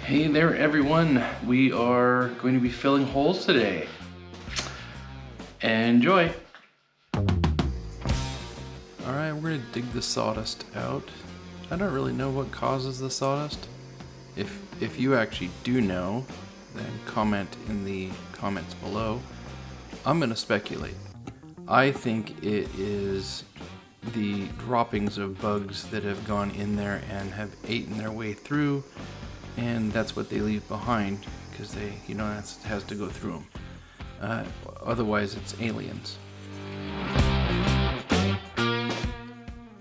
Hey there everyone, we are going to be filling holes today. Enjoy! Alright, we're going to dig the sawdust out. I don't really know what causes the sawdust. If you actually do know, then comment in the comments below. I'm going to speculate. I think it is the droppings of bugs that have gone in there and have eaten their way through, and that's what they leave behind because it has to go through them. Otherwise it's aliens.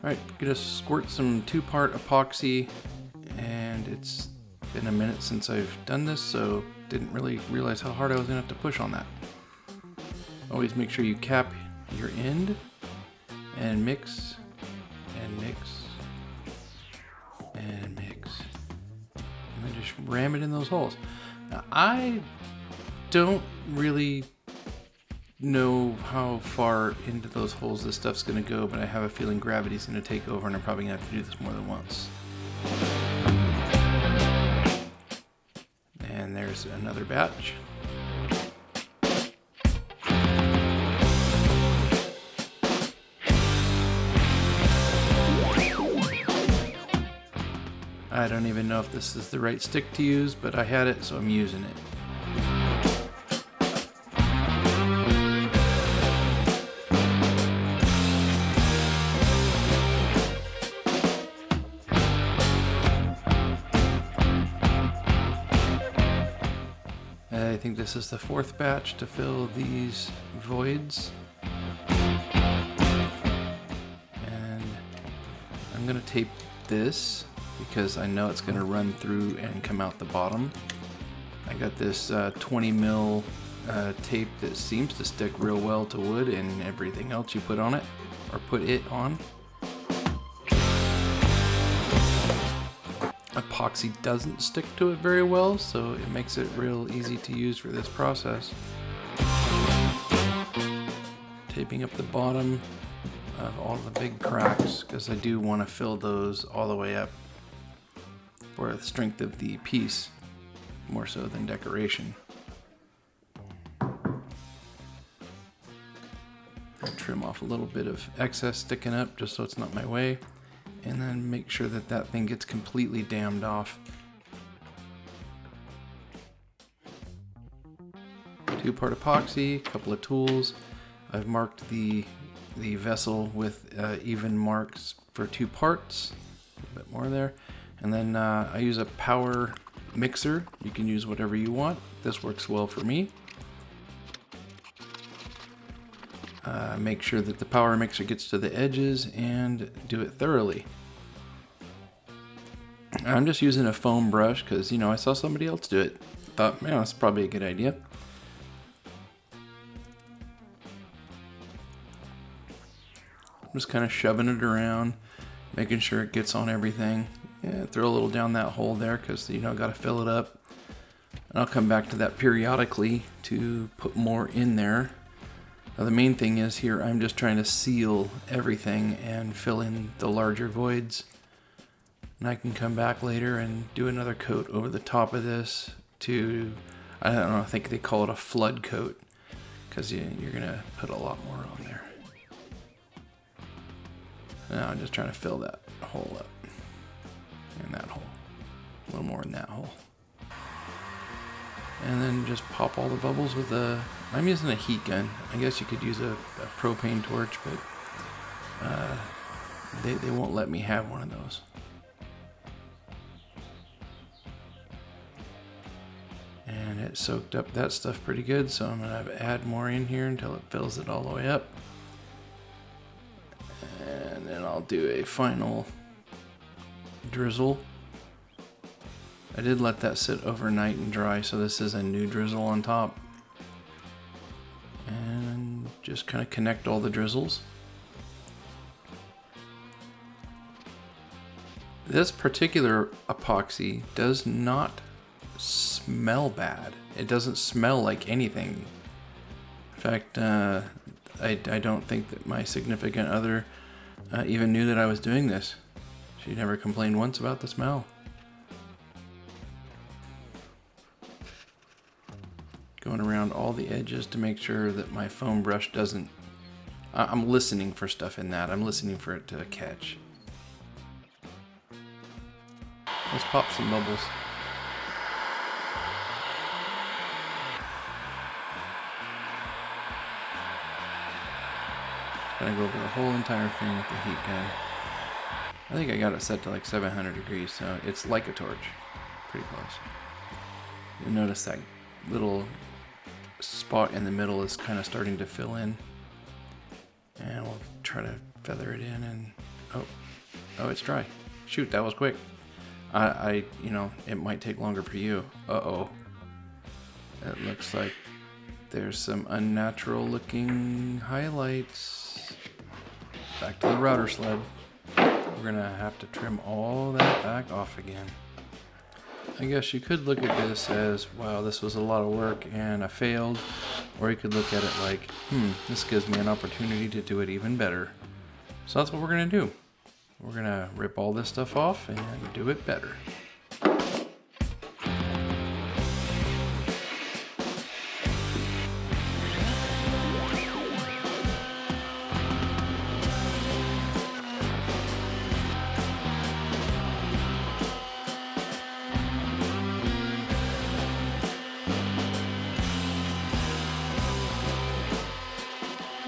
Alright, gonna squirt some 2-part epoxy, and it's been a minute since I've done this, so didn't really realize how hard I was gonna have to push on that. Always make sure you cap your end and mix and mix and mix, and then just ram it in those holes. Now, I don't really know how far into those holes this stuff's going to go, but I have a feeling gravity's going to take over, and I'm probably going to have to do this more than once. And there's another batch. I don't even know if this is the right stick to use, but I had it, so I'm using it. I think this is the 4th batch to fill these voids. And I'm going to tape this because I know it's going to run through and come out the bottom. I got this 20 mil tape that seems to stick real well to wood and everything else you put on it, or put it on. Epoxy doesn't stick to it very well, so it makes it real easy to use for this process. Taping up the bottom of all the big cracks, because I do want to fill those all the way up for the strength of the piece, more so than decoration. I'll trim off a little bit of excess sticking up just so it's not in my way, and then make sure that that thing gets completely dammed off. 2-part epoxy, a couple of tools. I've marked the vessel with even marks for 2 parts, a little bit more there. And then I use a power mixer. You can use whatever you want. This works well for me. Make sure that the power mixer gets to the edges and do it thoroughly. I'm just using a foam brush because, I saw somebody else do it. Thought, man, that's probably a good idea. I'm just kind of shoving it around, making sure it gets on everything. Yeah, throw a little down that hole there because, got to fill it up. And I'll come back to that periodically to put more in there. Now, the main thing is here, I'm just trying to seal everything and fill in the larger voids. And I can come back later and do another coat over the top of this to, I don't know, I think they call it a flood coat, because you're going to put a lot more on there. Now I'm just trying to fill that hole up. In that hole. A little more in that hole. And then just pop all the bubbles with I'm using a heat gun. I guess you could use a propane torch, but they won't let me have one of those. And it soaked up that stuff pretty good, so I'm going to add more in here until it fills it all the way up. And then I'll do a final drizzle. I did let that sit overnight and dry, so this is a new drizzle on top. And just kind of connect all the drizzles. This particular epoxy does not smell bad. It doesn't smell like anything. In fact, I don't think that my significant other even knew that I was doing this. She never complained once about the smell. going around all the edges to make sure that my foam brush doesn't... I'm listening for stuff in that. I'm listening for it to catch. Let's pop some bubbles. Gotta go over the whole entire thing with the heat gun. I think I got it set to like 700 degrees, so it's like a torch. Pretty close. You'll notice that little spot in the middle is kind of starting to fill in. And we'll try to feather it in and... Oh, it's dry. Shoot, that was quick. You know, it might take longer for you. Uh-oh. It looks like there's some unnatural looking highlights. Back to the router sled. We're gonna have to trim all that back off again. I guess you could look at this as, wow, this was a lot of work and I failed. Or you could look at it like, this gives me an opportunity to do it even better. So that's what we're gonna do. We're gonna rip all this stuff off and do it better.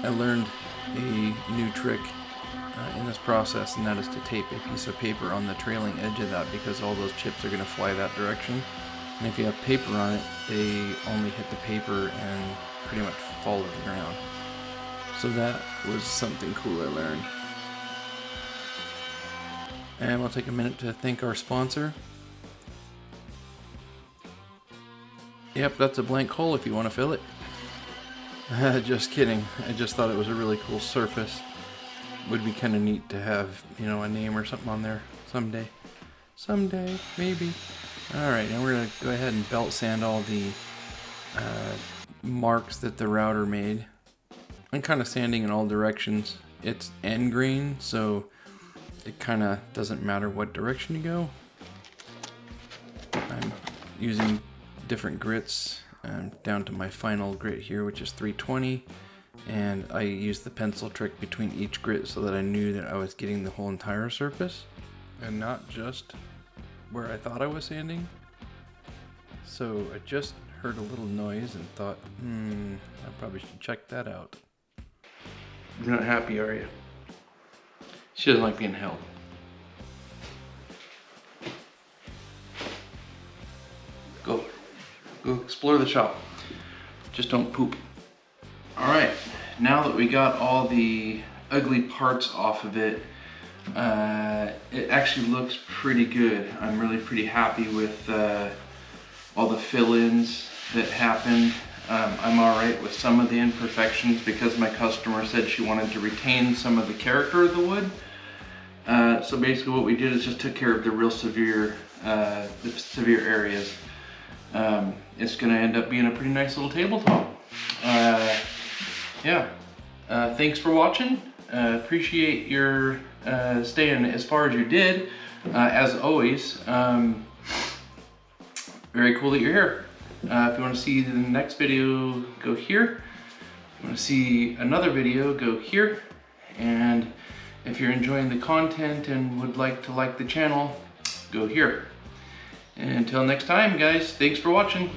I learned a new trick in this process, and that is to tape a piece of paper on the trailing edge of that, because all those chips are going to fly that direction. And if you have paper on it, they only hit the paper and pretty much fall to the ground. So that was something cool I learned. And we'll take a minute to thank our sponsor. Yep, that's a blank hole if you want to fill it. Just kidding. I just thought it was a really cool surface. Would be kind of neat to have, you know, a name or something on there someday. Someday, maybe. Alright, now we're going to go ahead and belt sand all the marks that the router made. I'm kind of sanding in all directions. It's end grain, so it kind of doesn't matter what direction you go. I'm using different grits. Down to my final grit here, which is 320, and I used the pencil trick between each grit so that I knew that I was getting the whole entire surface and not just where I thought I was sanding. So I just heard a little noise and thought, I probably should check that out. You're not happy, are you? She doesn't like being held. Go explore the shop. Just don't poop. Alright, now that we got all the ugly parts off of it, it actually looks pretty good. I'm really pretty happy with all the fill-ins that happened. I'm alright with some of the imperfections because my customer said she wanted to retain some of the character of the wood. So basically what we did is just took care of the real severe areas. It's gonna end up being a pretty nice little tabletop. Yeah. Thanks for watching. Appreciate your staying as far as you did. As always, very cool that you're here. If you want to see the next video, go here. If you want to see another video, go here. And if you're enjoying the content and would like to like the channel, go here. And until next time, guys, thanks for watching.